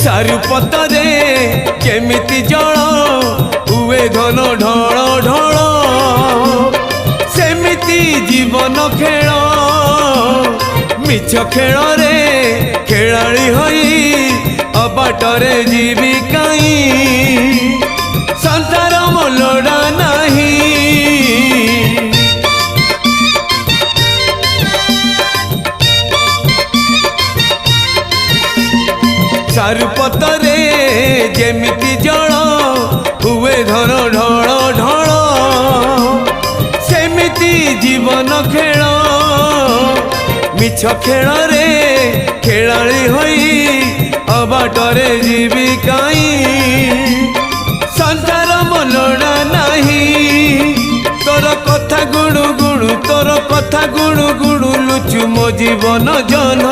सारु पतरे केमिति जल हुए घन ढल ढल सेमिति जीवन खेल मिछ खेल रे खेलाड़ी होई अबाटरे जीवी काई संसार मोलड़ा नहीं सारु पतरे जेमिति जल हुए घन ढल ढल सेमिति जीवन खेल मिछ खेल रे खेलाड़ी होई अबाटरे जीवी काई संसार मोलड़ा नहीं तोर कथा गुणु गुणु तोर कथा गुणु गुणु लुचु मो जीवन जन